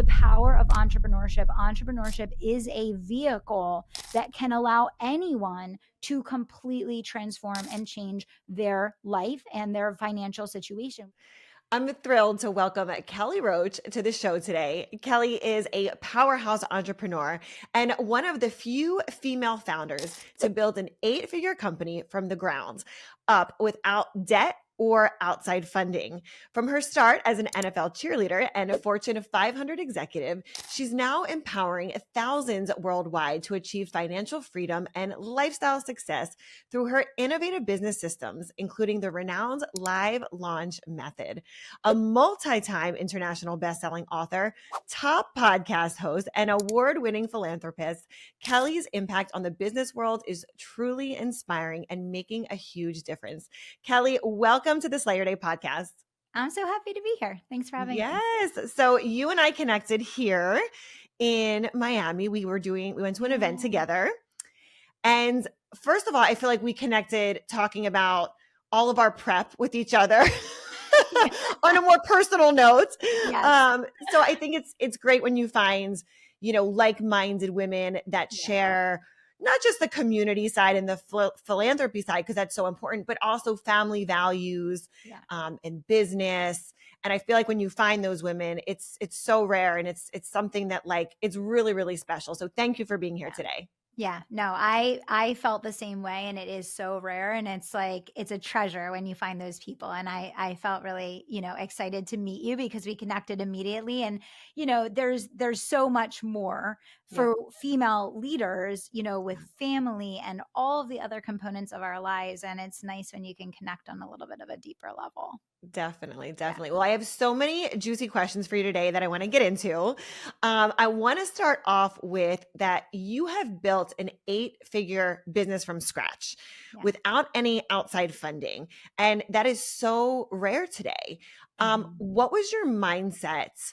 the power of entrepreneurship. Entrepreneurship is a vehicle that can allow anyone to completely transform and change their life and their financial situation. I'm thrilled to welcome Kelly Roach to the show today. Kelly is a powerhouse entrepreneur and one of the few female founders to build an 8-figure company from the ground up without debt or outside funding. From her start as an NFL cheerleader and a Fortune 500 executive, she's now empowering thousands worldwide to achieve financial freedom and lifestyle success through her innovative business systems, including the renowned Live Launch Method. A multi-time international best-selling author, top podcast host, and award-winning philanthropist, Kelly's impact on the business world is truly inspiring and making a huge difference. Kelly, welcome to the Slayer Day podcast. I'm so happy to be here. Thanks for having me. Yes. So you and I connected here in Miami. We went to an event together. And first of all, I feel like we connected talking about all of our prep with each other. On a more personal note. Yes. So I think it's great when you find, like-minded women that share not just the community side and the philanthropy side, because that's so important, but also family values and business. And I feel like when you find those women, it's so rare, and it's something that it's really, really special. So thank you for being here today. Yeah, no, I felt the same way, and it is so rare, and it's a treasure when you find those people. And I felt really, excited to meet you because we connected immediately. And, there's so much more for female leaders, with family and all of the other components of our lives. And it's nice when you can connect on a little bit of a deeper level. Definitely. Well, I have so many juicy questions for you today that I want to get into. I want to start off with that you have built an 8-figure business from scratch without any outside funding. And that is so rare today. What was your mindset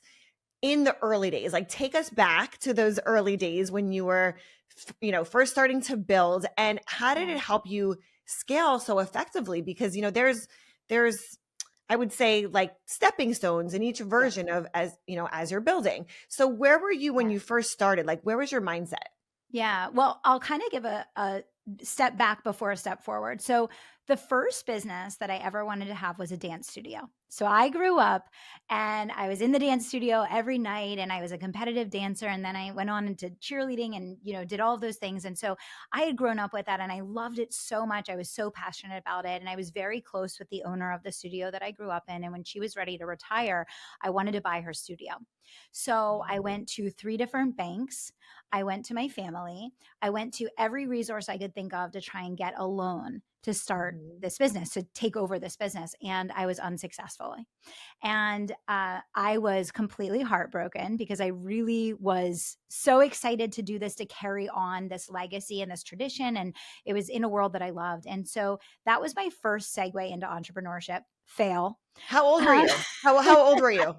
in the early days? Take us back to those early days when you were, first starting to build, and how did it help you scale so effectively? Because, there's I would say stepping stones in each version of as you're building. So where were you when you first started? Where was your mindset? Yeah. Well, I'll kind of give a step back before a step forward. So the first business that I ever wanted to have was a dance studio. So I grew up and I was in the dance studio every night, and I was a competitive dancer. And then I went on into cheerleading and, did all of those things. And so I had grown up with that, and I loved it so much. I was so passionate about it. And I was very close with the owner of the studio that I grew up in. And when she was ready to retire, I wanted to buy her studio. So I went to 3 different banks. I went to my family. I went to every resource I could think of to try and get a loan to start this business, to take over this business. And I was unsuccessful. And I was completely heartbroken because I really was so excited to do this, to carry on this legacy and this tradition. And it was in a world that I loved. And so that was my first segue into entrepreneurship. Fail. How old were you? How old were you?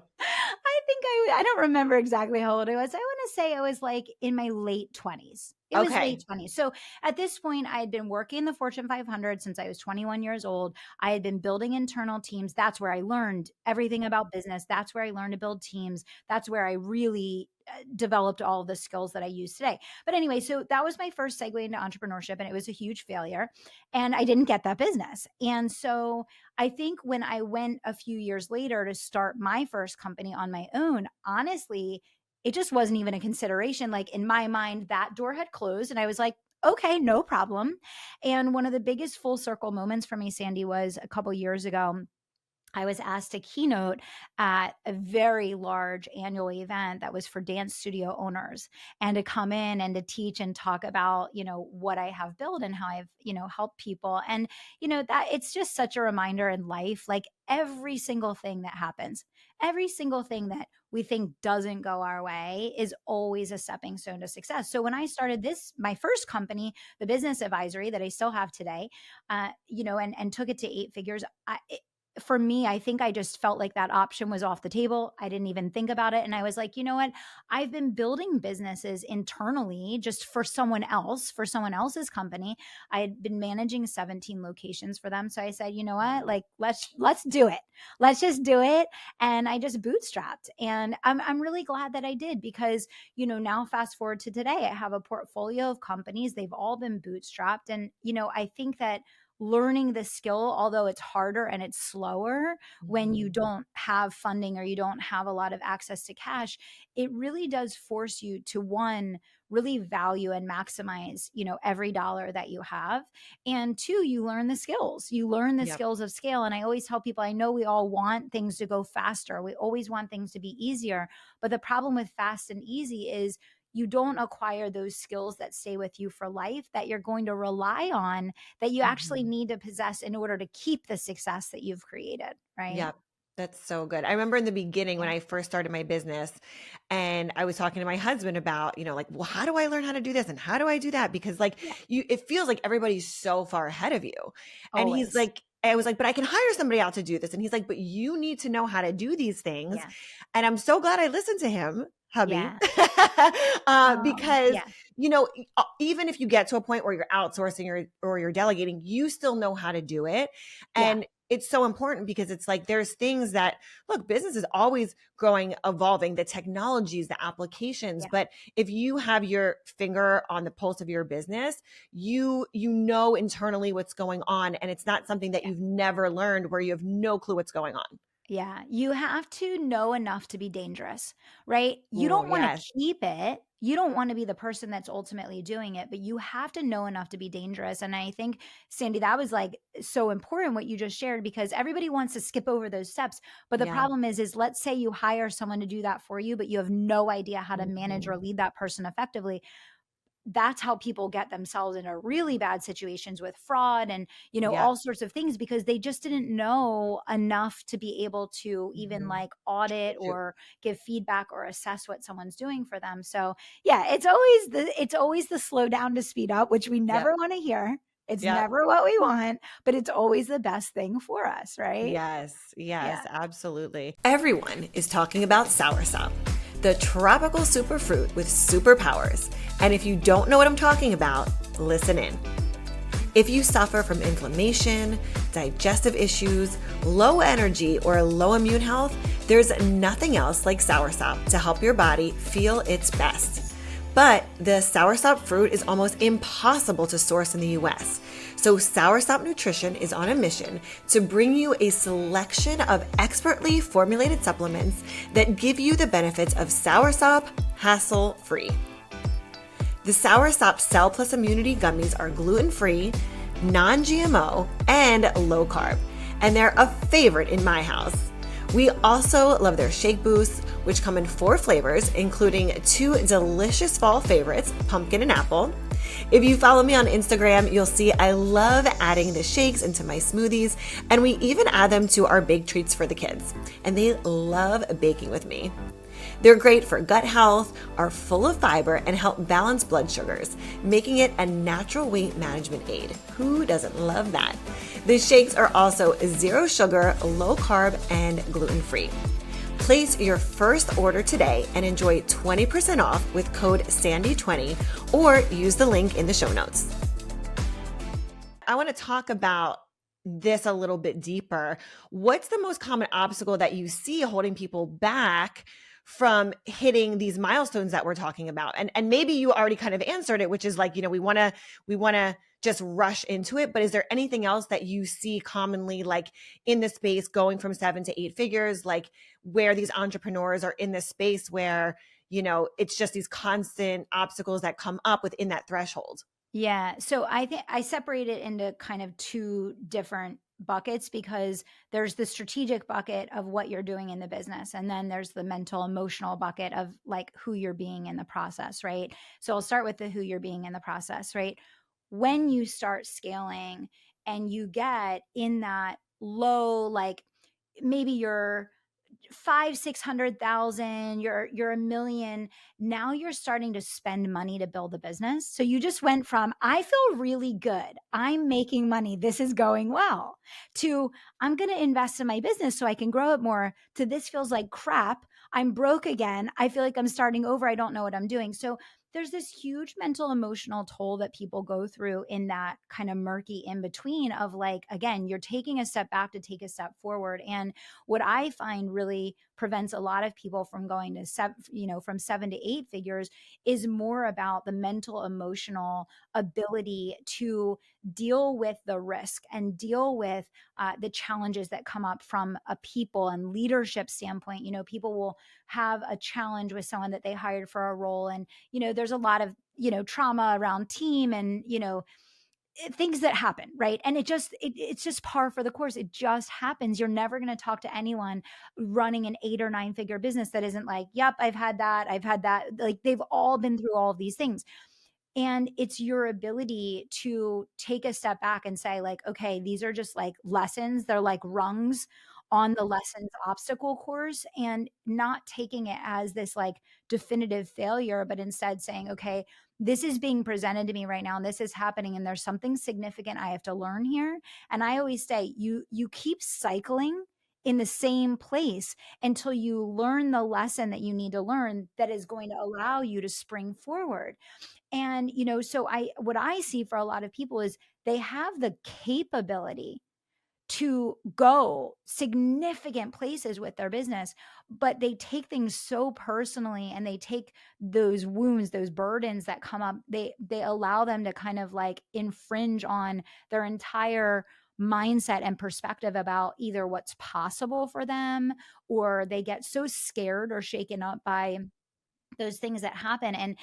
I don't remember exactly how old I was. I want to say I was in my late 20s. It was late 20s. So at this point, I had been working the Fortune 500 since I was 21 years old. I had been building internal teams. That's where I learned everything about business. That's where I learned to build teams. That's where I really developed all of the skills that I use today. But anyway, so that was my first segue into entrepreneurship, and it was a huge failure. And I didn't get that business. And so I think when I went a few years later to start my first company on my own, honestly, it just wasn't even a consideration. In my mind, that door had closed, and I was like, okay, no problem. And one of the biggest full circle moments for me, Sandy, was a couple years ago. I was asked to keynote at a very large annual event that was for dance studio owners, and to come in and to teach and talk about, what I have built and how I've, helped people. And, that it's just such a reminder in life, every single thing that happens, every single thing that we think doesn't go our way is always a stepping stone to success. So when I started my first company, the business advisory that I still have today, and took it to 8 figures, for me, I think I just felt like that option was off the table. I didn't even think about it. And I was like, you know what? I've been building businesses internally just for someone else's company. I had been managing 17 locations for them. So I said, you know what? Like, let's do it. Let's just do it. And I just bootstrapped. And I'm really glad that I did because, now fast forward to today, I have a portfolio of companies. They've all been bootstrapped. And, I think that learning the skill, although it's harder and it's slower when you Mhm. don't have funding or you don't have a lot of access to cash, it really does force you to one, really value and maximize, every dollar that you have. And two, you learn the skills. You learn the Yep. skills of scale. And I always tell people, I know we all want things to go faster. We always want things to be easier. But the problem with fast and easy is you don't acquire those skills that stay with you for life that you're going to rely on, that you actually Mhm. need to possess in order to keep the success that you've created, right? Yep. That's so good. I remember in the beginning when Yeah. I first started my business and I was talking to my husband about, like, well, how do I learn how to do this? And how do I do that? Because like Yeah. it feels like everybody's so far ahead of you. And he's Always. like, I was like, but I can hire somebody out to do this. And he's like, but you need to know how to do these things. Yeah. And I'm so glad I listened to him, hubby, Yeah. because, Yeah. even if you get to a point where you're outsourcing or you're delegating, you still know how to do it. Yeah. And it's so important because it's like there's things that look, business is always growing, evolving, the technologies, the applications. Yeah. But if you have your finger on the pulse of your business, you know internally what's going on. And it's not something that Yeah. you've never learned where you have no clue what's going on. Yeah, you have to know enough to be dangerous, right? You Oh, don't want to yes. keep it. You don't want to be the person that's ultimately doing it, but you have to know enough to be dangerous. And I think, Sandy, that was like so important what you just shared because everybody wants to skip over those steps. But the Yeah. problem is let's say you hire someone to do that for you, but you have no idea how to manage or Mhm. lead that person effectively. That's how people get themselves into really bad situations with fraud and Yep. all sorts of things because they just didn't know enough to be able to even Mhm. like audit True. or give feedback or assess what someone's doing for them. So yeah, it's always the slow down to speed up, which we Yep. never want to hear. It's Yep. never what we want, but it's always the best thing for us, right? Yes, yes, Yeah. absolutely. Everyone is talking about soursop, the tropical superfruit with superpowers. And if you don't know what I'm talking about, listen in. If you suffer from inflammation, digestive issues, low energy, or low immune health, there's nothing else like soursop to help your body feel its best. But the soursop fruit is almost impossible to source in the US. So Soursop Nutrition is on a mission to bring you a selection of expertly formulated supplements that give you the benefits of soursop hassle-free. The Soursop Cell Plus Immunity Gummies are gluten-free, non-GMO, and low carb, and they're a favorite in my house. We also love their shake boosts, which come in 4 flavors, including 2 delicious fall favorites, pumpkin and apple. If you follow me on Instagram, you'll see I love adding the shakes into my smoothies, and we even add them to our big treats for the kids, and they love baking with me. They're great for gut health, are full of fiber, and help balance blood sugars, making it a natural weight management aid. Who doesn't love that? The shakes are also 0 sugar, low carb, and gluten-free. Place your first order today and enjoy 20% off with code SANDY20 or use the link in the show notes. I want to talk about this a little bit deeper. What's the most common obstacle that you see holding people back from hitting these milestones that we're talking about? And maybe you already kind of answered it, which is like, we want to just rush into it, but is there anything else that you see commonly like in the space going from 7 to 8 figures, like where these entrepreneurs are in this space where, it's just these constant obstacles that come up within that threshold? Yeah. So I think I separate it into kind of two different buckets because there's the strategic bucket of what you're doing in the business. And then there's the mental, emotional bucket of like who you're being in the process, right? So I'll start with the who you're being in the process, right? When you start scaling and you get in that low, like maybe you're five, 600,000, you're a million. Now you're starting to spend money to build a business. So you just went from, I feel really good, I'm making money, this is going well, to I'm going to invest in my business so I can grow it more, to this feels like crap, I'm broke again, I feel like I'm starting over, I don't know what I'm doing. So there's this huge mental emotional toll that people go through in that kind of murky in between of like, again, you're taking a step back to take a step forward. And what I find really prevents a lot of people from going to from 7 to 8 figures is more about the mental emotional ability to deal with the risk and deal with the challenges that come up from a people and leadership standpoint. People will have a challenge with someone that they hired for a role, and there's a lot of trauma around team and things that happen, right? And it's just par for the course. It just happens. You're never going to talk to anyone running an 8 or 9 figure business that isn't like, yep, I've had that. Like, they've all been through all of these things. And it's your ability to take a step back and say, like, okay, these are just like lessons, they're like rungs on the lessons obstacle course, and not taking it as this like definitive failure, but instead saying, okay, this is being presented to me right now and this is happening and there's something significant I have to learn here. And I always say, you keep cycling in the same place until you learn the lesson that you need to learn that is going to allow you to spring forward. And so what I see for a lot of people is they have the capability to go significant places with their business, but they take things so personally, and they take those wounds, those burdens that come up, they allow them to kind of like infringe on their entire mindset and perspective about either what's possible for them, or they get so scared or shaken up by those things that happen. And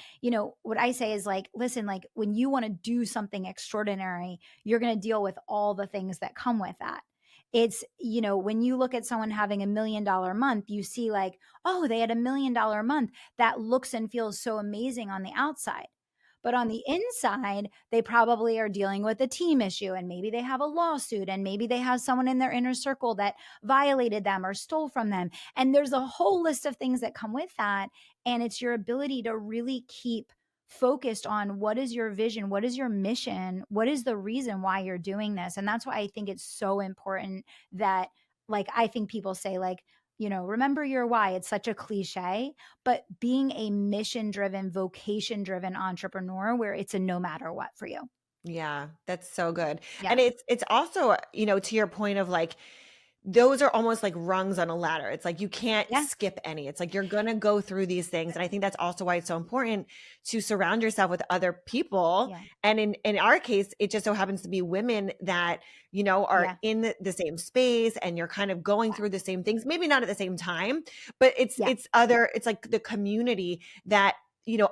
what I say is, like, listen, like, when you want to do something extraordinary, you're going to deal with all the things that come with that. It's, when you look at someone having $1 million month, you see like, oh, they had $1 million month, that looks and feels so amazing on the outside, but on the inside they probably are dealing with a team issue, and maybe they have a lawsuit, and maybe they have someone in their inner circle that violated them or stole from them, and there's a whole list of things that come with that. And it's your ability to really keep focused on, what is your vision, what is your mission, what is the reason why you're doing this. And that's why I think it's so important that, like, I think people say, like, remember your why. It's such a cliche, but being a mission driven, vocation driven entrepreneur where it's a no matter what for you. Yeah, that's so good. Yeah. And it's also, to your point of like, those are almost like rungs on a ladder. It's like you can't Yeah. skip any. It's like you're going to go through these things. And I think that's also why it's so important to surround yourself with other people. Yeah. And in our case, it just so happens to be women that, are Yeah. in the same space, and you're kind of going through the same things, maybe not at the same time, but Yeah. it's like the community that,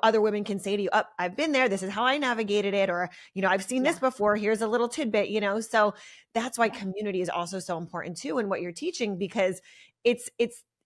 other women can say to you, oh, I've been there, this is how I navigated it, or, I've seen Yeah. this before, here's a little tidbit, so that's why Yeah. community is also so important too in what you're teaching, because it's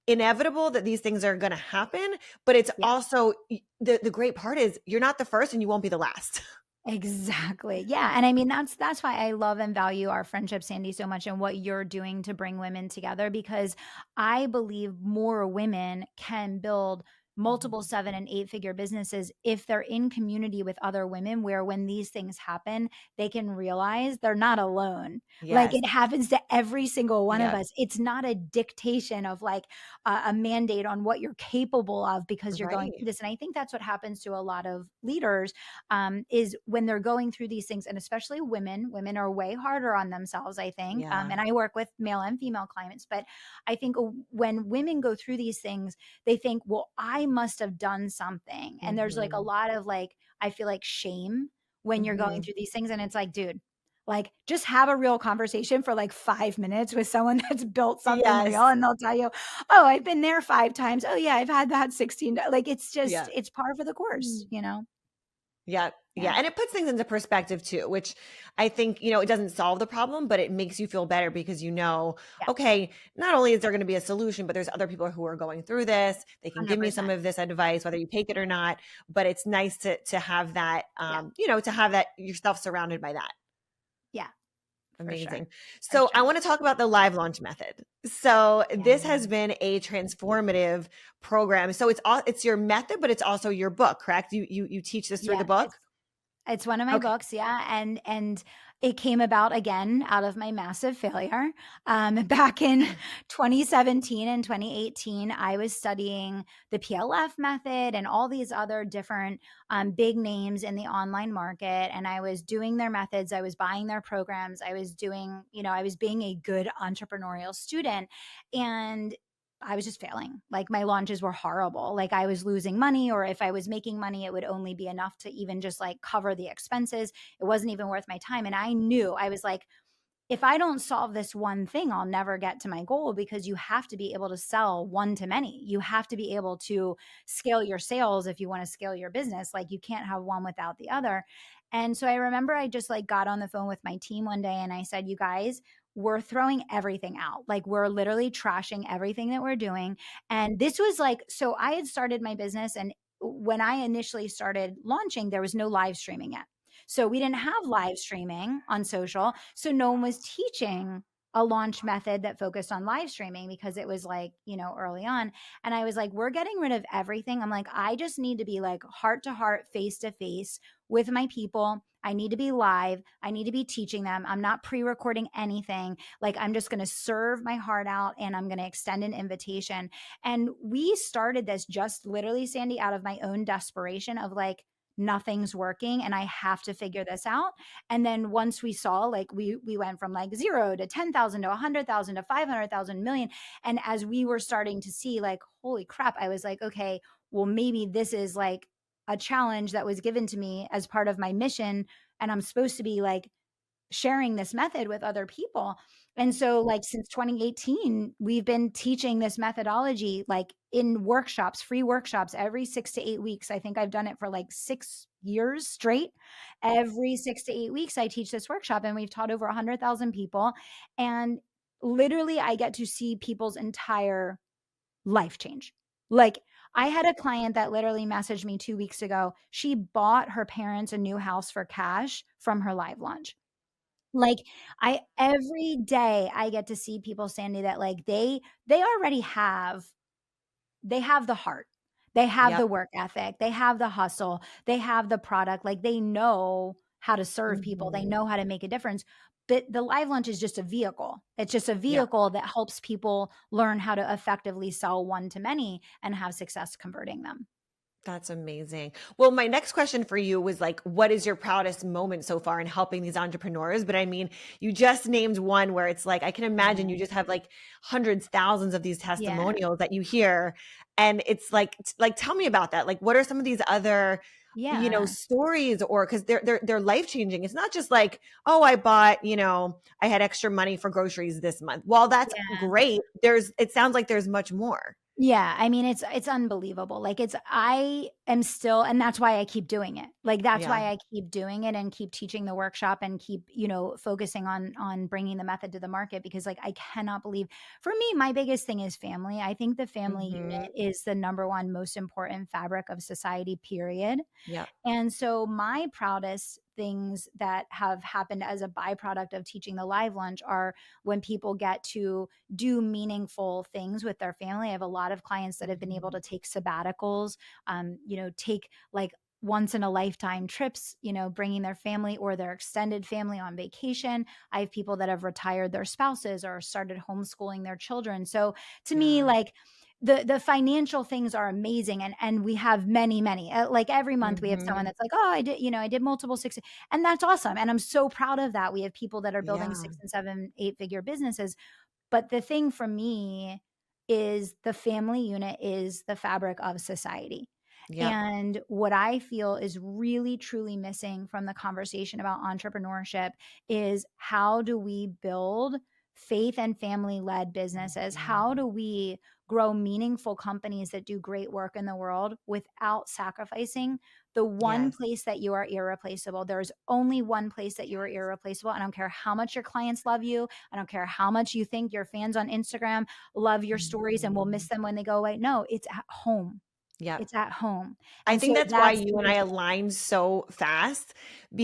inevitable that these things are going to happen, but it's Yeah. also the great part is you're not the first and you won't be the last. Exactly. Yeah. And I mean, that's why I love and value our friendship, Sandy, so much, and what you're doing to bring women together, because I believe more women can build multiple 7 and 8 figure businesses if they're in community with other women, where when these things happen, they can realize they're not alone. Like, Yes. it happens to every single one of Yep. us. It's not a dictation of like a mandate on what you're capable of because you're going Right. through this. And I think that's what happens to a lot of leaders, is when they're going through these things, and especially women are way harder on themselves, I think. Yeah. And I work with male and female clients, but I think when women go through these things, they think, well, I must have done something. And there's like a Hmm. lot of like, I feel like shame when you're going Hmm. through these things. And it's like, dude, like, just have a real conversation for like 5 minutes with someone that's built something Yes. real, and they'll tell you, oh, I've been there 5 times. Oh yeah, I've had that 16. Like, Yeah. it's par for the course. Yeah. Yeah. Yeah. And it puts things into perspective too, which I think, it doesn't solve the problem, but it makes you feel better because Yeah. okay, not only is there going to be a solution, but there's other people who are going through this. They can give me some 100%. of this advice, whether you take it or not. But it's nice to have that, Yeah. to have that yourself surrounded by that. Yeah. for sure, Amazing. for So I sure. want to talk about the live launch method. So this has Yes. been a transformative program. So it's your method, but it's also your book, correct? You teach this through the Yeah, book? it's one of my Okay. books, yeah, and it came about again out of my massive failure. Back in 2017 and 2018, I was studying the PLF method and all these other different big names in the online market, and I was doing their methods, I was buying their programs, I was doing, I was being a good entrepreneurial student, and I was just failing. Like my launches were horrible. Like I was losing money, or if I was making money, it would only be enough to even just like cover the expenses. It wasn't even worth my time. And I knew, I was like, if I don't solve this one thing, I'll never get to my goal, because you have to be able to sell one to many. You have to be able to scale your sales if you want to scale your business. Like you can't have one without the other. And so I remember I just like got on the phone with my team one day and I said, you guys, we're throwing everything out. Like we're literally trashing everything that we're doing. And this was like, so I had started my business, and when I initially started launching, there was no live streaming yet. So we didn't have live streaming on social. So no one was teaching a launch method that focused on live streaming, because it was like, early on. And I was like, we're getting rid of everything. I'm like, I just need to be like heart to heart, face to face with my people. I need to be live. I need to be teaching them. I'm not pre recording anything. Like, I'm just going to serve my heart out and I'm going to extend an invitation. And we started this just literally, Sandy, out of my own desperation of like, nothing's working and I have to figure this out. And then once we saw, like, we went from like 0 to 10,000 to 100,000 to 500,000 million. And as we were starting to see like, holy crap, I was like, okay, well, maybe this is like a challenge that was given to me as part of my mission. And I'm supposed to be like sharing this method with other people. And so like since 2018, we've been teaching this methodology like in workshops, free workshops every 6 to 8 weeks. I think I've done it for like 6 years straight. Every 6 to 8 weeks I teach this workshop, and we've taught over 100,000 people, and literally I get to see people's entire life change. Like I had a client that literally messaged me 2 weeks ago. She bought her parents a new house for cash from her live launch. Like, I every day I get to see people, Sandy, that like they already they have the heart. They have Yep. the work ethic. They have the hustle. They have the product. Like they know how to serve people. They Mhm. know how to make a difference. But the live lunch is just a vehicle. It's just a Yep. vehicle that helps people learn how to effectively sell one to many and have success converting them. That's amazing. Well, my next question for you was like, what is your proudest moment so far in helping these entrepreneurs? But I mean, you just named one where it's like, I can imagine Yeah. you just have like hundreds, thousands of these Yeah. testimonials that you hear. And it's like, tell me about that. Like, what are some of these other, Yeah. stories, or because they're life changing. It's not just like, oh, I bought, I had extra money for groceries this month. While that's Yeah. great, it sounds like there's much more. Yeah, I mean, it's unbelievable. Like, I am still, and that's why I keep doing it. Like, that's Yeah. why I keep doing it and keep teaching the workshop and keep, focusing on bringing the method to the market, because like I cannot believe, for me, my biggest thing is family. I think the family Hmm. unit is the number one most important fabric of society, period. Yep. And so my proudest things that have happened as a byproduct of teaching the live lunch are when people get to do meaningful things with their family. I have a lot of clients that have been able Mhm. to take sabbaticals, take like once in a lifetime trips, bringing their family or their extended family on vacation. I have people that have retired their spouses or started homeschooling their children. So to me, Yeah. like, the financial things are amazing, and we have many, like every month we have someone Mhm. that's like, oh, I did multiple six, and that's awesome, and I'm so proud of that. We have people that are building Yeah. 6 and 7 8-figure businesses. But the thing for me is the family unit is the fabric of society. Yep. And what I feel is really truly missing from the conversation about entrepreneurship is, how do we build faith and family led businesses? Mhm. How do we grow meaningful companies that do great work in the world without sacrificing the one Yes. place that you are irreplaceable? There's only one place that you are irreplaceable. I don't care how much your clients love you. I don't care how much you think your fans on Instagram love your stories and will miss Mhm. them when they go away. No, it's at home. Yep. It's at home. I And think so that's why that's you the and I big thing. aligned so fast,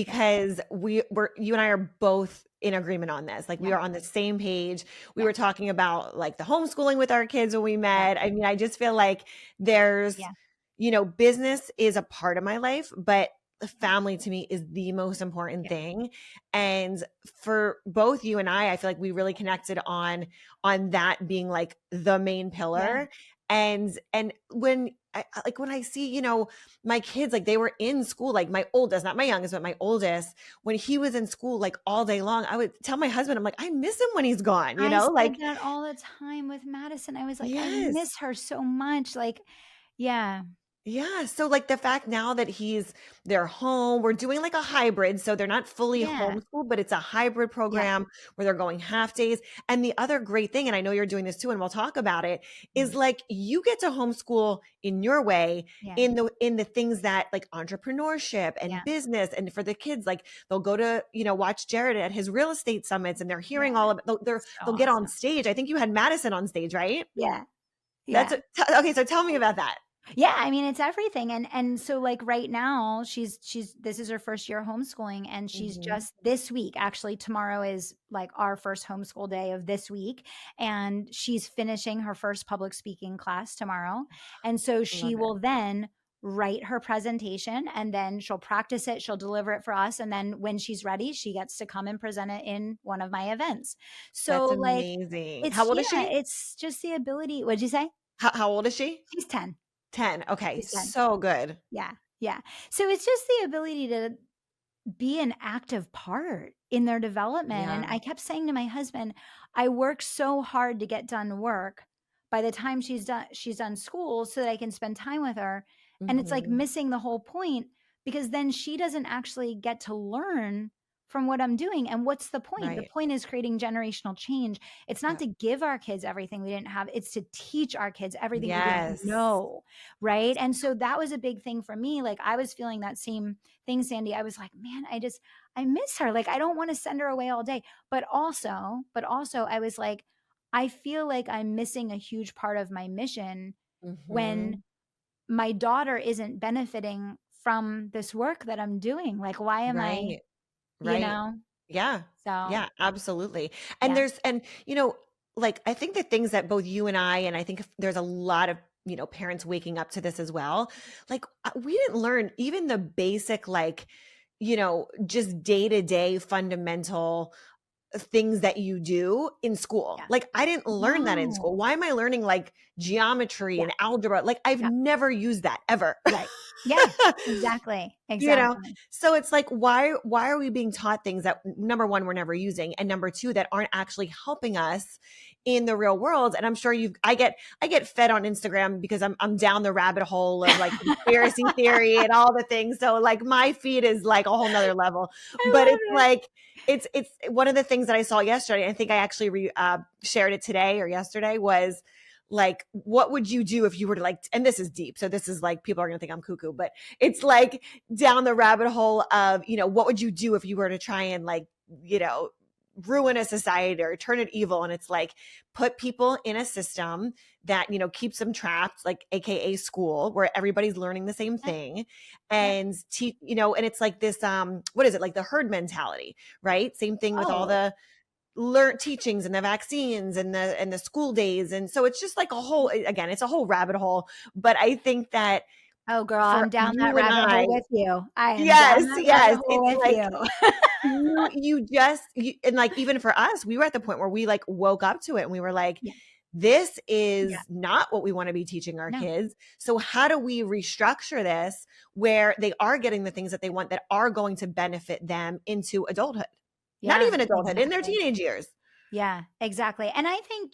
Yeah. because you and I are both in agreement on this. Like we Yeah. are on the same page. We Yeah. were talking about like the homeschooling with our kids when we Yeah. met. I mean, I just feel like there's, Yeah. business is a part of my life, but the Yeah. family to me is the most important Yeah. thing. And for both you and I feel like we really connected on that being like the main Yeah. pillar. And when I see, my kids, like they were in school, like my oldest, not my youngest, but my oldest, when he was in school, like all day long, I would tell my husband, I'm like, I miss him when he's gone, I said like, that all the time with Madison. I was like, I yes. miss her so much. Like, yeah. Yeah, so, like, the fact now that they're home, we're doing, like, a hybrid, so they're not fully Yeah. homeschooled, but it's a hybrid Yeah. program where they're going half days, and the other great thing, and I know you're doing this too, and we'll talk about it, is, Mhm. like, you get to homeschool in your way Yeah. in the things that like, entrepreneurship and Yeah. business, and for the kids, like, they'll go to, watch Jared at his real estate summits, and they're hearing Yeah. all of So they'll get on awesome. stage. I think you had Madison on stage, right? Yeah. That's Yeah. okay, so tell me about that. Yeah, I mean, it's everything, and so, like, right now, she's this is her first year homeschooling, and she's Mhm. just this week actually, tomorrow is, like, our first homeschool day of this week, and she's finishing her first public speaking class tomorrow, and so she Love it. will then write her presentation, and then she'll practice it, she'll deliver it for us, and then when she's ready, she gets to come and present it in one of my events. So, That's like, amazing. How old is she? it's just the ability. What'd you say? How old is she? She's 10. 10. Okay, She's 10. so good. Yeah, yeah. So it's just the ability to be an active part in their development, and Yeah. I kept saying to my husband, "I work so hard to get done work. By the time she's done school so that I can spend time with her." And it's like Mhm. missing the whole point because then she doesn't actually get to learn from what I'm doing, and what's the point? The Right. point is creating generational change. It's not Yeah. to give our kids everything we didn't have, it's to teach our kids everything we didn't Yes. know, right? And so that was a big thing for me, like, I was feeling that same thing, Sandy. I was like, "Man, I miss her. Like, I don't want to send her away all day." But also I was like, I feel like I'm missing a huge part of my mission when Mhm. my daughter isn't benefiting from this work that I'm doing. Like, why am I, Right. you Right. know? Yeah. So, Yeah, absolutely. And yeah. like, I think the things that both you and I think there's a lot of, parents waking up to this as well. Like, we didn't learn even the basic, like, just day-to-day fundamental things that you do in school. Yeah. Like, I didn't learn that in school. No. Why am I learning like geometry Yeah. and algebra? Like, I've Yeah. never used that ever. Right. Yeah. Exactly. You know? Exactly. So it's like, why are we being taught things that number one, we're never using, and number two, that aren't actually helping us in the real world? And I'm sure I get fed on Instagram because I'm down the rabbit hole of like conspiracy theory and all the things. So like my feed is like a whole nother level. I But love it's it. like it's one of the things that I saw yesterday. I think I actually shared it today or yesterday, was like, what would you do if you were to like, and this is deep. So this is like, people are going to think I'm cuckoo, but it's like down the rabbit hole of, what would you do if you were to try and like, you know, ruin a society or turn it evil? And it's like, put people in a system that, keeps them trapped, like AKA school, where everybody's learning the same Yeah. thing. Yeah. And and it's like this, what is it? Like the herd mentality, right? Same thing with all Oh, the learn teachings and the vaccines and the school days. And so it's just like a whole, again, it's a whole rabbit hole. But I think that oh, girl, for I'm down that you and rabbit hole I, with you. I am down yes, that rabbit yes, hole it's with like you. and like, even for us, we were at the point where we like woke up to it and we were like, Yeah. this Yeah. is not what we want to be teaching our No. kids. So how do we restructure this where they are getting the things that they want that are going to benefit them into adulthood? Not Yeah, even adulthood, in their exactly. teenage years. Yeah, exactly. And I think,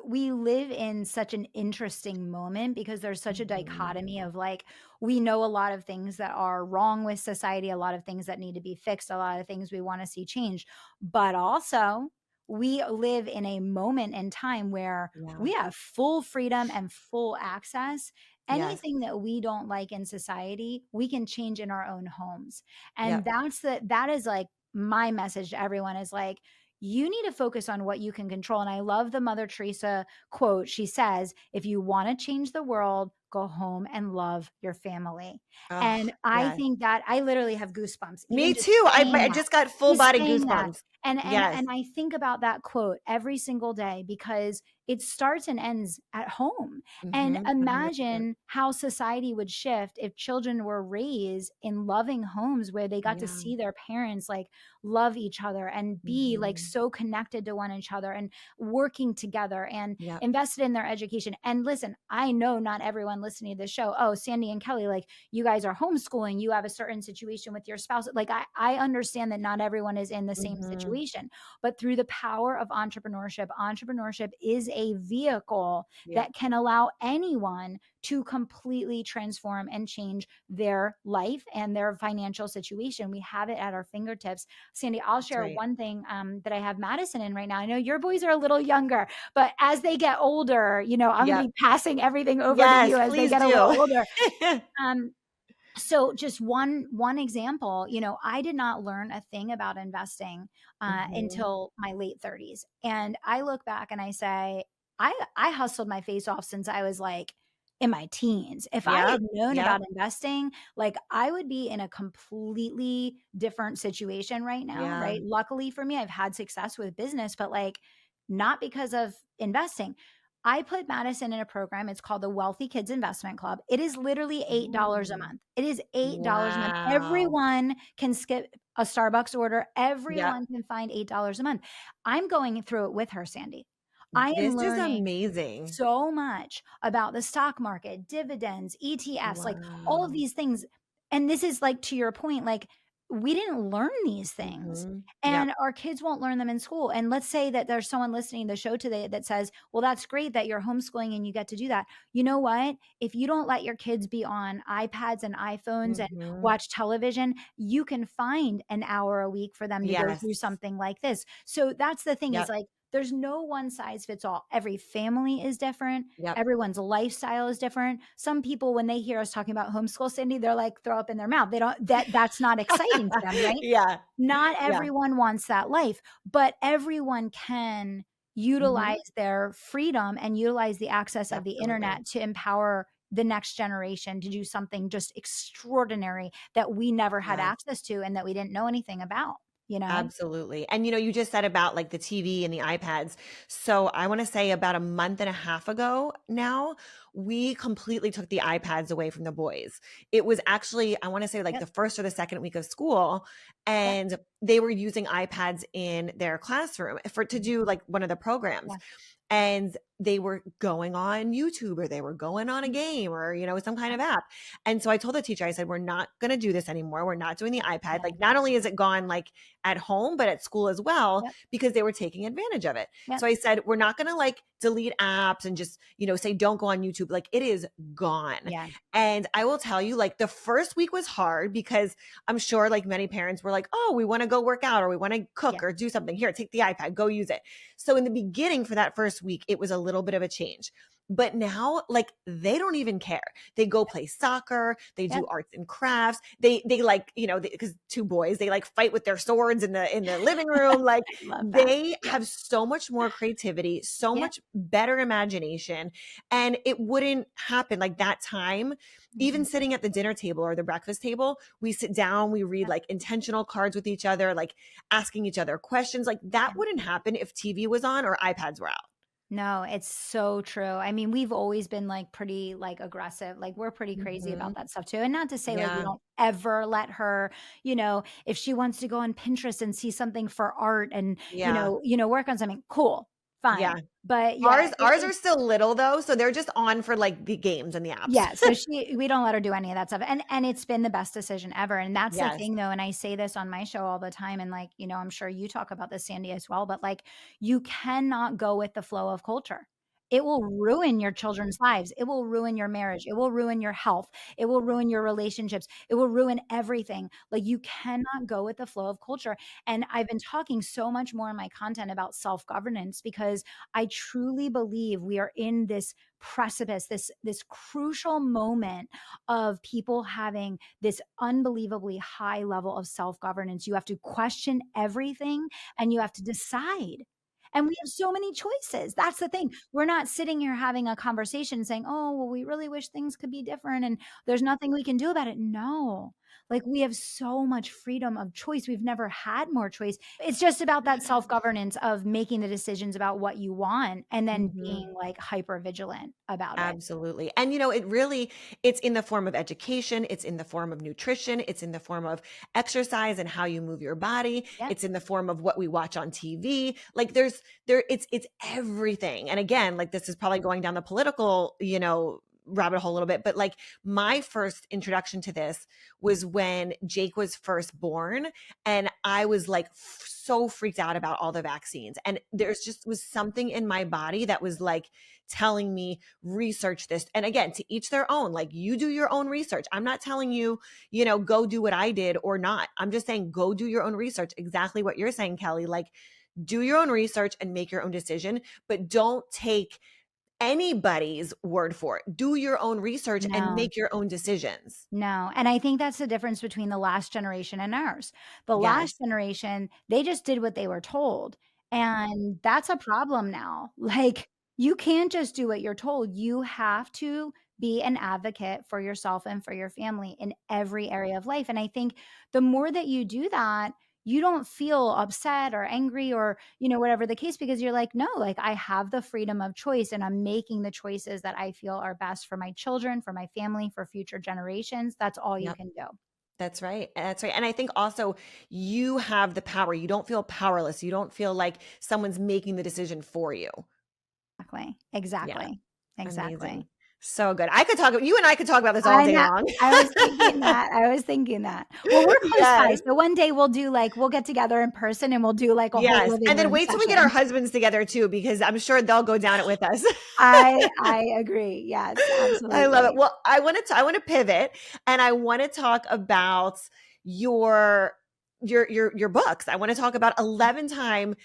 we live in such an interesting moment because there's such a Mhm. dichotomy of like, we know a lot of things that are wrong with society, a lot of things that need to be fixed, a lot of things we want to see change. But also, we live in a moment in time where Yeah. we have full freedom and full access. Yes. Anything that we don't like in society, we can change in our own homes. And Yep. that is like my message to everyone is like, you need to focus on what you can control. And I love the Mother Teresa quote. She says, if you want to change the world, go home and love your family. Oh, And I yes. think that I literally have goosebumps even Me just too. saying I that. just got full Just body saying that. goosebumps. And and Yes. and I think about that quote every single day because it starts and ends at home. And Mhm. 100%. imagine how society would shift if children were raised in loving homes where they got to Yeah. see their parents like love each other and be like Mhm. so connected to one each other and working together and Yep. invested in their education. And listen, I know not everyone listening to this show, oh, Sandy and Kelly, like you guys are homeschooling, you have a certain situation with your spouse. Like I understand that not everyone is in the same Mhm. situation, but through the power of entrepreneurship is a vehicle Yep. that can allow anyone to completely transform and change their life and their financial situation. We have it at our fingertips. Sandy, I'll That's share right. one thing that I have Madison in right now. I know your boys are a little younger, but as they get older, I'm going to Yep. be passing everything over to Yes, you as they please get a little do. older. Um, so just one example, I did not learn a thing about investing Mhm. until my late 30s. And I look back and I say, I hustled my face off since I was like in my teens. If I had Yep. known Yep. about investing, like I would be in a completely different situation right now, Yeah. right? Luckily for me, I've had success with business, but like not because of investing. I put Madison in a program. It's called the Wealthy Kids Investment Club. It is literally $8 a Ooh. month. It is $8 a month. Wow. Everyone can skip a Starbucks order. Yep. Everyone can find $8 a month. I'm going through it with her, Sandy. I am This is learning amazing. so much about the stock market, dividends, ETFs, like all of Wow. these things. And this is like to your point, like we didn't learn these things. Mhm. Yep. And our kids won't learn them in school. And let's say that there's someone listening to the show today that says, well, that's great that you're homeschooling and you get to do that. You know what? If you don't let your kids be on iPads and iPhones and Mhm. watch television, you can find an hour a week for them to go Yes. through something like this. So that's the thing is Yep. like, there's no one size fits all. Every family is different. Yep. Everyone's lifestyle is different. Some people, when they hear us talking about homeschool, Cindy, they're like throw up in their mouth. They don't that's not exciting to them, right? Yeah. Not Yeah. everyone wants that life, but everyone can Mhm. utilize their freedom and utilize the access of the Absolutely. internet to empower the next generation to do something just extraordinary that we never had Yes. access to and that we didn't know anything about, you know? Absolutely. And you just said about like the TV and the iPads. So I want to say about a month and a half ago now, we completely took the iPads away from the boys. It was actually, I want to say like Yep, the first or the second week of school, yep, and they were using iPads in their classroom for to mhm, do like one of the programs. yeah, And they were going on YouTube or they were going on a mm, game or, some kind yep, of app. And so I told the teacher, I said, we're not going to do this anymore. We're not doing the iPad. yeah, Like, not only is it gone like at home, but at school as well, yep, because they were taking advantage of it. yep, So I said, we're not going to like delete apps and just, say, don't go on YouTube. Like, it is gone. yeah, And I will tell you, like, the first week was hard because I'm sure like many parents were like, oh, we want to go work out or we want to yeah, cook or do something. Here, take the iPad, go use it. So in the beginning for that first week, it was a little bit of a change. But now, like, they don't even care. They go play soccer. They do yep. arts and crafts. They like, because two boys, they like fight with their swords in the living room. Like, I love that. they Yep, have so much more creativity, so yep, much better imagination, and it wouldn't happen like that time. Even mhm, sitting at the dinner table or the breakfast table, we sit down, we read yep, like intentional cards with each other, like asking each other questions. Like that yep. wouldn't happen if TV was on or iPads were out. No, it's so true. I mean, we've always been like pretty like aggressive. Like we're pretty crazy about Mhm. that stuff too. And not to say like we Yeah. don't ever let her, if she wants to go on Pinterest and see something for art and, Yeah. work on something, cool, Yeah. fine. But yeah, Ours are still little though, so they're just on for like the games and the apps. yeah, so we don't let her do any of that stuff, and it's been the best decision ever, and that's the Yes. thing though, and I say this on my show all the time, and like, I'm sure you talk about this, Sandy, as well, but like, you cannot go with the flow of culture. It will ruin your children's lives. It will ruin your marriage. It will ruin your health. It will ruin your relationships. It will ruin everything. Like you cannot go with the flow of culture. And I've been talking so much more in my content about self-governance because I truly believe we are in this precipice, this crucial moment of people having this unbelievably high level of self-governance. You have to question everything and you have to decide. And we have so many choices. That's the thing. We're not sitting here having a conversation saying, "Oh, well, we really wish things could be different and there's nothing we can do about it." No. Like, we have so much freedom of choice. We've never had more choice. It's just about that self-governance of making the decisions about what you want and then Mhm. being, like, hyper vigilant about it. Absolutely. And it really, it's in the form of education, it's in the form of nutrition, it's in the form of exercise and how you move your body, Yep. it's in the form of what we watch on TV. Like it's everything. And again, like this is probably going down the political, rabbit hole a little bit, but like my first introduction to this was when Jake was first born, and I was like so freaked out about all the vaccines. And there's just was something in my body that was like telling me research this. And again, to each their own. Like, you do your own research. I'm not telling you, go do what I did or not. I'm just saying go do your own research. Exactly what you're saying, Kelly. Like, do your own research and make your own decision, but don't take anybody's word for it. Do your own research and No. make your own decisions. No, and I think that's the difference between the last generation and ours. The Yes. last generation, they just did what they were told, and that's a problem now. Like, you can't just do what you're told. You have to be an advocate for yourself and for your family in every area of life, and I think the more that you do that, you don't feel upset or angry or, whatever the case, because you're like, "No, like, I have the freedom of choice, and I'm making the choices that I feel are best for my children, for my family, for future generations." That's all you Yep. can do. That's right. That's right. And I think also you have the power. You don't feel powerless. You don't feel like someone's making the decision for you. Exactly. Yeah. Exactly. Amazing. Exactly. So good. You and I could talk about this all I day know. long. I was thinking that. Well, we're close by, Yes. so one day we'll get together in person and we'll do, like, a whole Yes. living And then room wait till we get our session. husbands together too, because I'm sure they'll go down it with us. I agree. Yes, I love it. absolutely. Well, I want to pivot, and I want to talk about your your books. I want to talk about 11-time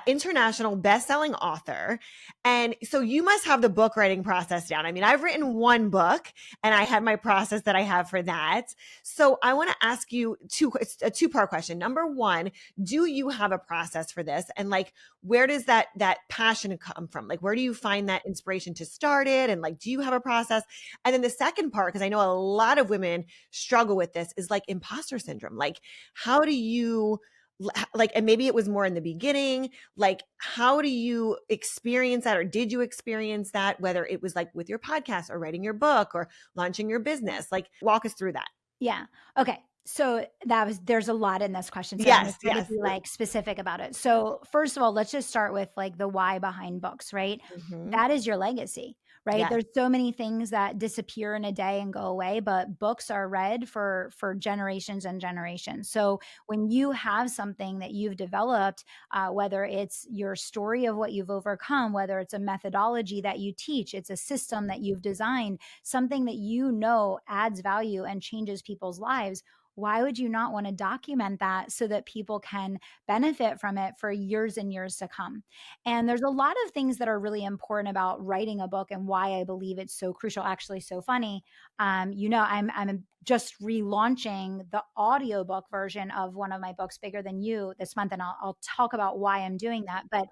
international best-selling author. And so you must have the book writing process down. I mean, I've written one book and I have my process that I have for that. So I want to ask you a two-part question. Number one, do you have a process for this? And like, where does that passion come from? Like, where do you find that inspiration to start it? And like, do you have a process? And then the second part, because I know a lot of women struggle with this, is like imposter syndrome. Like, how do you like, and maybe it was more in the beginning, like, how do you experience that, or did you experience that, whether it was like with your podcast or writing your book or launching your business? Like, walk us through that. Yeah. Okay. So there's a lot in this question. So I'm going Yes, to try to yes. be like specific about it. So first of all, let's just start with like the why behind books, right? Hmm. That is your legacy, right? Yes. There's so many things that disappear in a day and go away, but books are read for generations and generations. So when you have something that you've developed, whether it's your story of what you've overcome, whether it's a methodology that you teach, it's a system that you've designed, something that adds value and changes people's lives, why would you not want to document that so that people can benefit from it for years and years to come? And there's a lot of things that are really important about writing a book and why I believe it's so crucial. Actually, so funny. I'm just relaunching the audiobook version of one of my books, Bigger Than You, this month, and I'll talk about why I'm doing that. But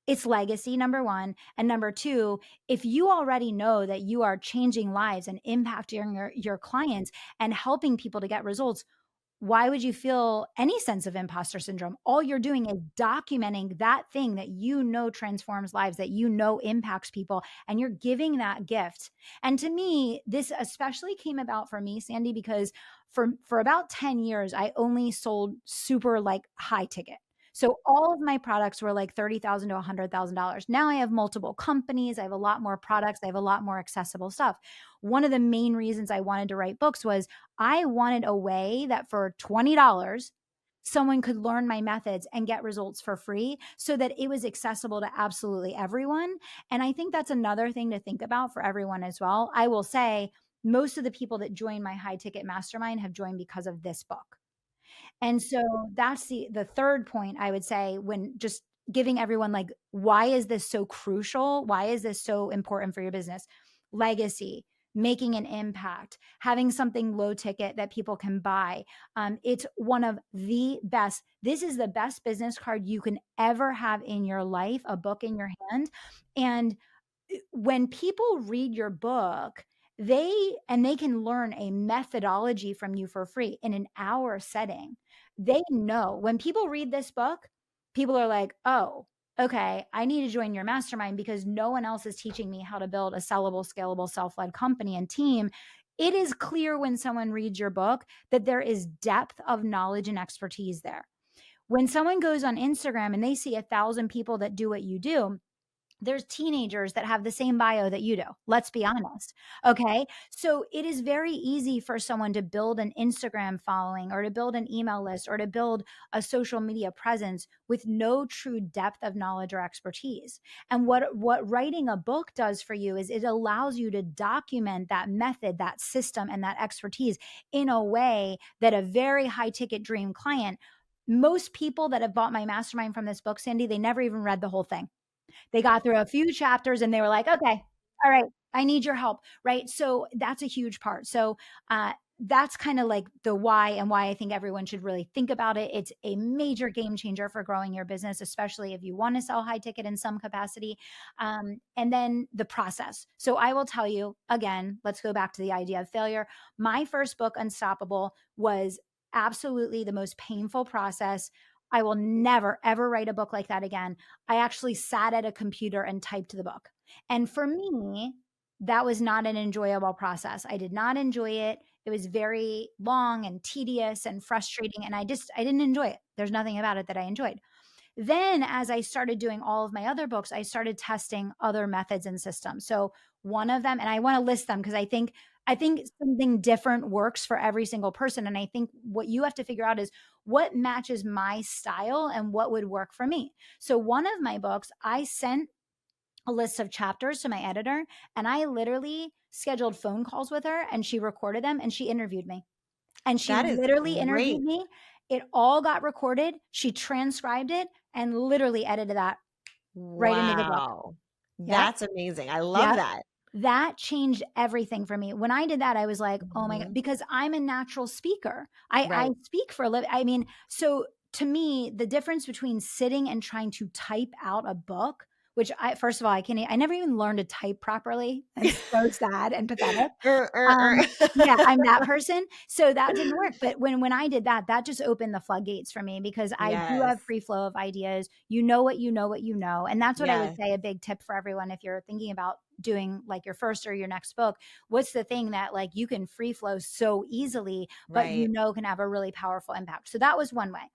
it's legacy, number one. And number two, if you already know that you are changing lives and impacting your clients and helping people to get results, why would you feel any sense of imposter syndrome? All you're doing is documenting that thing that transforms lives, that impacts people, and you're giving that gift. And to me, this especially came about for me, Sandy, because for about 10 years, I only sold super like high ticket. So all of my products were like $30,000 to $100,000. Now I have multiple companies, I have a lot more products, I have a lot more accessible stuff. One of the main reasons I wanted to write books was I wanted a way that for $20, someone could learn my methods and get results for free so that it was accessible to absolutely everyone. And I think that's another thing to think about for everyone as well. I will say most of the people that join my high ticket mastermind have joined because of this book. And so that's the third point I would say, when just giving everyone like, why is this so crucial? Why is this so important for your business? Legacy. making an impact, having something low ticket that people can buy. It's one of the best. This is the best business card you can ever have in your life, a book in your hand. And when people read your book, they can learn a methodology from you for free in an hour setting. They know when people read this book, people are like, oh, okay, I need to join your mastermind because no one else is teaching me how to build a sellable, scalable, self-led company and team. It is clear when someone reads your book that there is depth of knowledge and expertise there. When someone goes on Instagram and they see 1,000 people that do what you do, there's teenagers that have the same bio that you do. Let's be honest. Okay. So it is very easy for someone to build an Instagram following or to build an email list or to build a social media presence with no true depth of knowledge or expertise. And what writing a book does for you is it allows you to document that method, that system, and that expertise in a way that a very high ticket dream client, most people that have bought my mastermind from this book, Sandy, they never even read the whole thing. They got through a few chapters and they were like, okay, all right, I need your help. Right. So that's a huge part. So, that's kind of like the why and why I think everyone should really think about it. It's a major game changer for growing your business, especially if you want to sell high ticket in some capacity. And then the process. So I will tell you again, let's go back to the idea of failure. My first book, Unstoppable, was absolutely the most painful process. I will never, ever write a book like that again. I actually sat at a computer and typed the book. And for me, that was not an enjoyable process. I did not enjoy it. It was very long and tedious and frustrating. And I didn't enjoy it. There's nothing about it that I enjoyed. Then, as I started doing all of my other books, I started testing other methods and systems. So one of them, and I want to list them because I think something different works for every single person. And I think what you have to figure out is what matches my style and what would work for me. So one of my books, I sent a list of chapters to my editor and I literally scheduled phone calls with her and she recorded them and she interviewed me. And she That is literally interviewed great. me. It all got recorded. She transcribed it and literally edited that right into the book. Wow. Yep. That's amazing. I love Yep. that. That changed everything for me. When I did that, I was like, oh my God, Mhm. because I'm a natural speaker. I Right. speak for a living. I mean, so to me, the difference between sitting and trying to type out a book, which first of all, I never even learned to type properly. It's so sad and pathetic. Um, yeah, I'm that person. So that didn't work. But when I did that, that just opened the floodgates for me because I do Yes. have free flow of ideas. You know what you know what you know. And that's what I would Yes. say a big tip for everyone if you're thinking about doing like your first or your next book. What's the thing that like you can free flow so easily, but you Right. know can have a really powerful impact. So that was one way.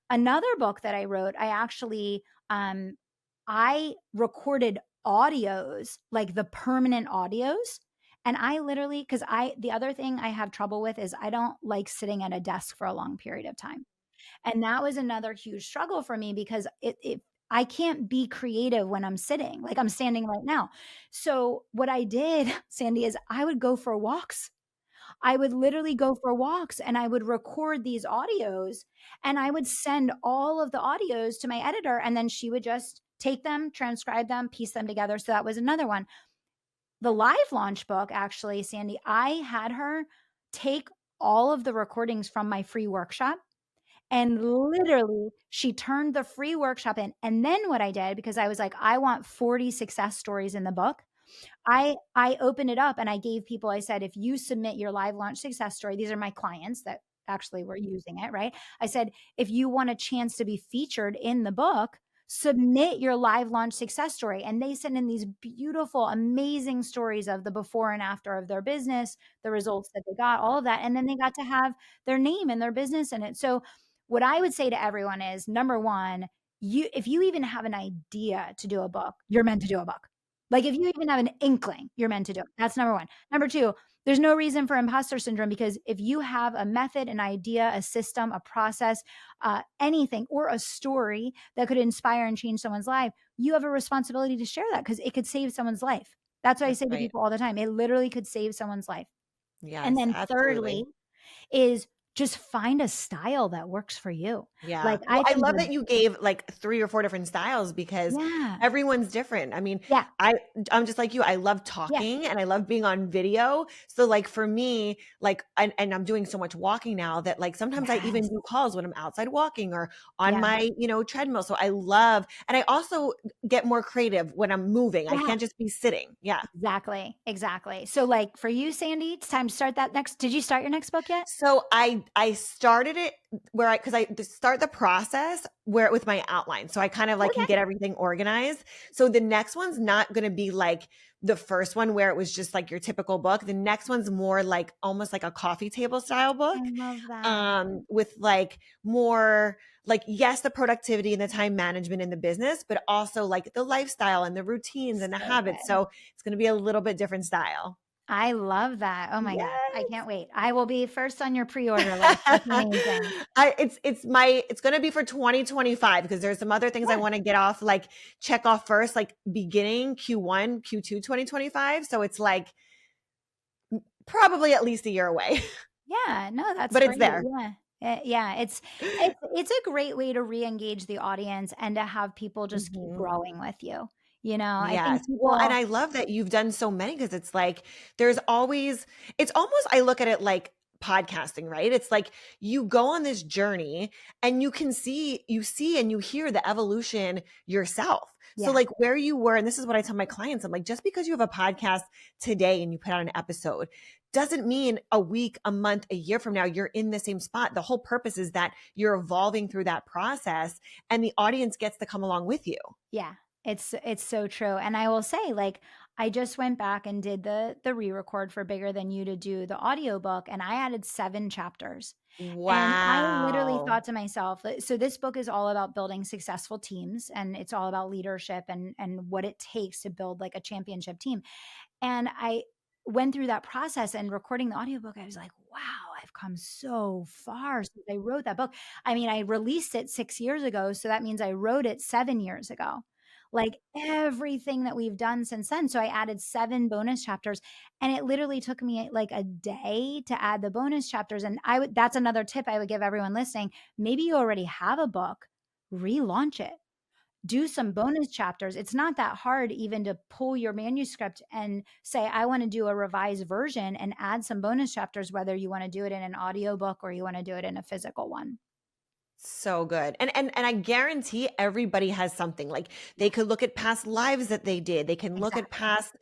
Another book that I wrote, I actually I recorded audios, like the permanent audios. And I literally, because the other thing I have trouble with is I don't like sitting at a desk for a long period of time. And that was another huge struggle for me because I can't be creative when I'm sitting, like I'm standing right now. So what I did, Sandy, is I would go for walks. I would literally go for walks and I would record these audios and I would send all of the audios to my editor and then she would just take them, transcribe them, piece them together. So that was another one. The live launch book, actually, Sandy, I had her take all of the recordings from my free workshop and literally she turned the free workshop in. And then what I did, because I was like, I want 40 success stories in the book. I opened it up and I gave people, I said, if you submit your live launch success story, these are my clients that actually were using it, right? I said, if you want a chance to be featured in the book, submit your live launch success story. And they sent in these beautiful, amazing stories of the before and after of their business, the results that they got, all of that. And then they got to have their name and their business in it. So what I would say to everyone is number one, if you even have an idea to do a book, you're meant to do a book. Like if you even have an inkling, you're meant to do it. That's number one. Number two, there's no reason for imposter syndrome because if you have a method, an idea, a system, a process, anything, or a story that could inspire and change someone's life, you have a responsibility to share that because it could save someone's life. That's what I That's say to right. people all the time. It literally could save someone's life. And Yes, then thirdly absolutely. is just find a style that works for you. Yeah. Like, Well, I I think love the that you gave like 3 or 4 different styles because Yeah. everyone's different. I mean, Yeah. I I'm just like you. I love Yeah. talking and I love being on video. So like for me, like and I'm doing so much walking now that like sometimes I even Yes. do calls when I'm outside walking or on Yeah. my, treadmill. So I love and I also get more creative when I'm moving. I Yeah. can't just be sitting. Yeah. Exactly. Exactly. So, like, for you, Sandy, it's time to start that next did you start your next book yet? So I started it where I because I to start the process where with my outline. So I kind of like can Okay. get everything organized. So the next one's not going to be like the first one where it was just like your typical book. The next one's more like almost like a coffee table style book. I love that. With like more like yes, the productivity and the time management in the business, but also like the lifestyle and the routines and the So habits. good. So it's going to be a little bit different style. I love that. Oh my gosh. I Yes. can't wait. I will be first on your pre-order list. That's amazing. It's gonna be for 2025 because there's some other things I Yeah. want to get off, like check off first, like beginning Q1, Q2 2025. So it's like probably at least a year away, Yeah, no, that's but it's great. there. Yeah. Yeah, it's a great way to re-engage the audience and to have people just keep Mhm. growing with you. You know, I Yes. think Well, and people I love that you've done so many because it's like there's always it's almost I look at it like podcasting, right? It's like you go on this journey and you see and you hear the evolution yourself. So Yeah, like where you were, and this is what I tell my clients, I'm like, just because you have a podcast today and you put out an episode doesn't mean a week, a month, a year from now you're in the same spot. The whole purpose is that you're evolving through that process and the audience gets to come along with you. yeah. It's so true. And I will say, like, I just went back and did the re-record for Bigger Than You to do the audiobook, and I added 7 chapters. And I literally Wow. thought to myself, so this book is all about building successful teams, and it's all about leadership and what it takes to build like a championship team. And I went through that process and recording the audiobook, I was like, wow, I've come so far since I wrote that book. I mean, I released it 6 years ago, so that means I wrote it 7 years ago. Like everything that we've done since then. So I added 7 bonus chapters, and it literally took me like a day to add the bonus chapters. And I would that's another tip I would give everyone listening. Maybe you already have a book, relaunch it, do some bonus chapters. It's not that hard even to pull your manuscript and say, I want to do a revised version and add some bonus chapters, whether you want to do it in an audiobook or you want to do it in a physical one. So good. And I guarantee everybody has something. Like they Yeah, could look at past lives that they did. They can look at exactly. past,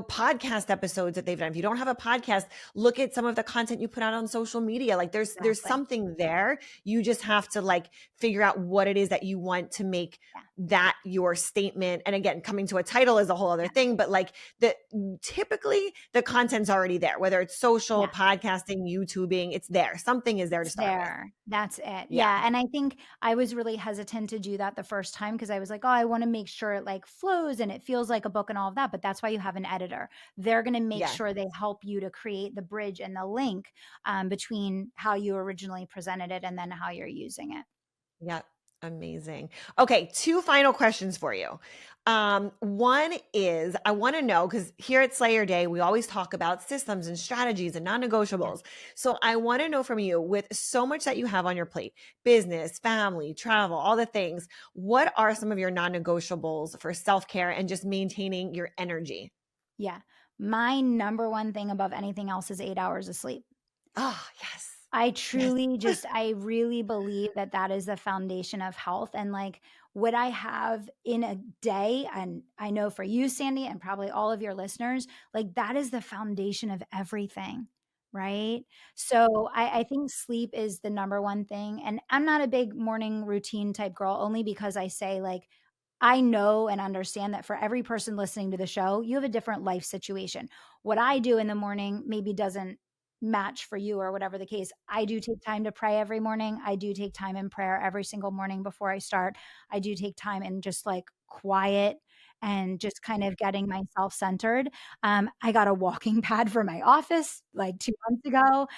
podcast episodes that they've done. If you don't have a podcast, look at some of the content you put out on social media. Like there's Exactly. something there. You just have to like figure out what it is that you want to make Yeah. that your statement. And again, coming to a title is a whole other Yeah. thing, but like the typically the content's already there, whether it's social, Yeah. podcasting, YouTubing, it's there. Something is there to It's start with. there. That's it. Yeah. Yeah, and I think I was really hesitant to do that the first time because I was like, "Oh, I wanna make sure it, like, flows and it feels like a book and all of that," but that's why you have an editor. They're gonna make Yes. sure they help you to create the bridge and the link, between how you originally presented it and then how you're using it. Yep. Amazing. Okay, two final questions for you. One is I want to know because here at Slayer Day, we always talk about systems and strategies and non Yeah. negotiables. So I want to know from you with so much that you have on your plate business, family, travel, all the things what are some of your non negotiables for self care and just maintaining your energy? Yeah. My number one thing above anything else is 8 hours of sleep. Oh, yes. I Yes. truly just I really believe that that is the foundation of health, and, like, what I have in a day, and I know for you, Sandy, and probably all of your listeners, like, that is the foundation of everything, right? So, I think sleep is the number one thing, and I'm not a big morning routine type girl only because I say, like, I know and understand that for every person listening to the show, you have a different life situation. What I do in the morning maybe doesn't match for you or whatever the case. I do take time to pray every morning. I do take time in prayer every single morning before I start. I do take time in just like quiet and just kind of getting myself centered. I got a walking pad for my office like 2 months ago.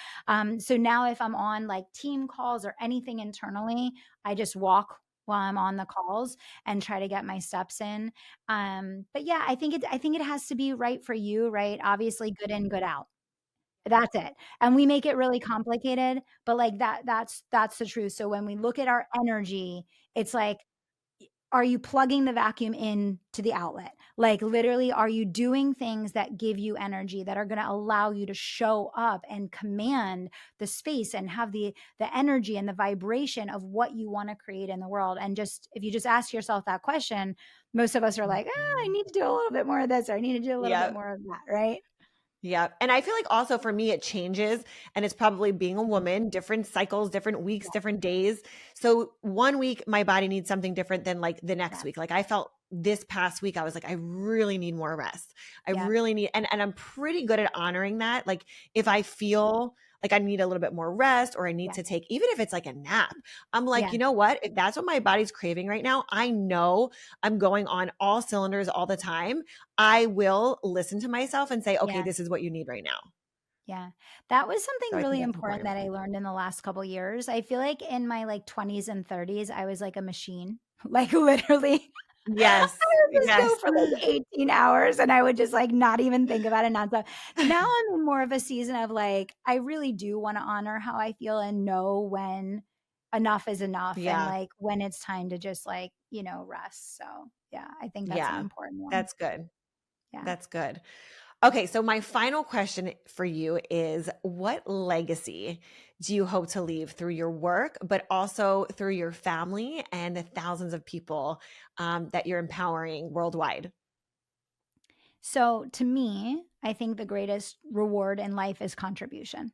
So now if I'm on like team calls or anything internally, I just walk while I'm on the calls and try to get my steps in. But yeah, I think it has to be right for you, right? Obviously good in, good out. That's it. And we make it really complicated, but like that's the truth. So when we look at our energy, it's like, are you plugging the vacuum in to the outlet? Like literally, are you doing things that give you energy that are going to allow you to show up and command the space and have the energy and the vibration of what you want to create in the world? And just if you just ask yourself that question, most of us are like, I Mhm. need to do a little bit more of this, or I need to do a little bit Yeah. more of that, right? Yeah. And I feel like also for me, it changes. And it's probably being a Mhm. woman, different cycles, different weeks, Yeah. different days. So one week, my body needs something different than like the next Yeah. week. Like I felt this past week, I was like, I really need more rest. I Yeah. really need, and I'm pretty good at honoring that. Like if I feel like I need a little bit more rest or I need Yeah. to take, even if it's like a nap, I'm like, Yeah. you know what? If that's what my body's craving right now, I know I'm going on all cylinders all the time. I will listen to myself and say, okay, Yeah. this is what you need right now. Yeah. That was So something I think really that's important important. that I learned in the last couple years. I feel like in my like 20s and 30s, I was like a machine. Like literally, I Yes. would just go Yes. for like 18 hours and I would just like not even think about it nonstop. Now I'm in more of a season of like, I really do want to honor how I feel and know when enough is enough and Yeah. like when it's time to just like, rest. So yeah, I think that's an Yeah. important one. That's good. Yeah. That's good. Okay, so my final question for you is what legacy do you hope to leave through your work, but also through your family and the thousands of people that you're empowering worldwide? So to me, I think the greatest reward in life is contribution.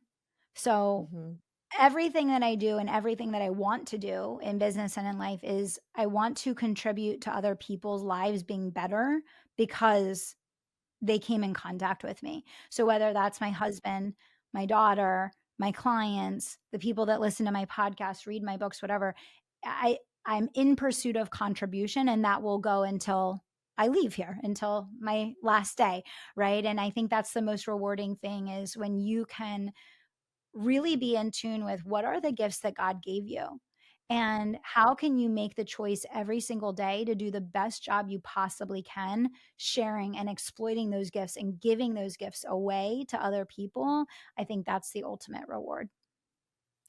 So Hmm. everything that I do and everything that I want to do in business and in life is I want to contribute to other people's lives being better because they came in contact with me. So whether that's my husband, my daughter, my clients, the people that listen to my podcast, read my books, whatever, I I'm in pursuit of contribution and that will go until I leave here, until my last day, right? And I think that's the most rewarding thing is when you can really be in tune with what are the gifts that God gave you and how can you make the choice every single day to do the best job you possibly can sharing and exploiting those gifts and giving those gifts away to other people. I think that's the ultimate reward.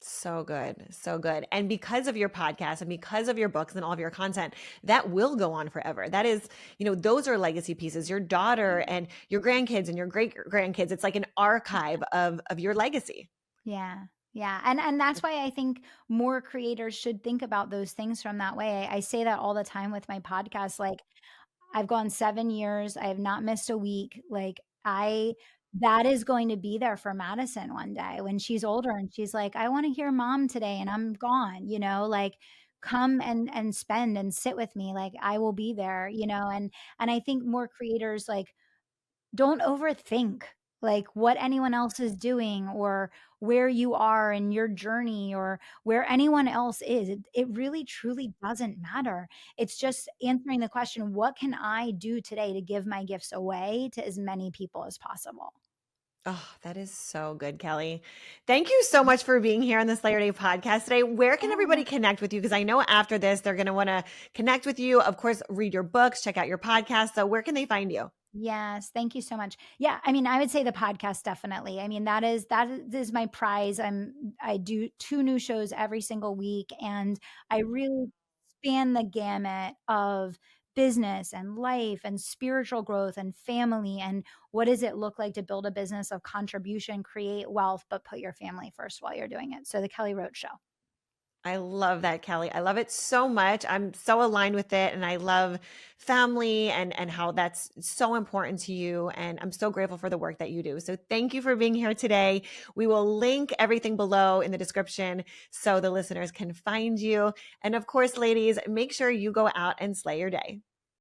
So good. So good. And because of your podcast and because of your books and all of your content, that will go on forever. That is, those are legacy pieces. Your daughter and your grandkids and your great grandkids, it's like an archive of your legacy. Yeah. Yeah. And that's why I think more creators should think about those things from that way. I say that all the time with my podcast. Like I've gone 7 years, I have not missed a week, like, I that is going to be there for Madison one day when she's older and she's like, "I wanna hear mom today and I'm gone," like, "Come and spend and sit with me, like, I will be there," and I think more creators, like, don't overthink, like, what anyone else is doing or where you are in your journey or where anyone else is. It really truly doesn't matter. It's just answering the question, "What can I do today to give my gifts away to as many people as possible?" Oh, that is so good, Kelly. Thank you so much for being here on the Slayer Day podcast today. Where can Yeah. everybody connect with you? Because I know after this, they're going to want to connect with you. Of course, read your books, check out your podcast. So, where can they find you? Yes, thank you so much. Yeah, I mean, I would say the podcast definitely. I mean, that is my prize. I do 2 new shows every single week, and I really span the gamut of business and life and spiritual growth and family and what does it look like to build a business of contribution, create wealth, but put your family first while you're doing it. So the Kelly Roach Show. I love that, Kelly. I love it so much. I'm so aligned with it, and I love family and how that's so important to you. And I'm so grateful for the work that you do. So thank you for being here today. We will link everything below in the description so the listeners can find you. And of course, ladies, make sure you go out and slay your day.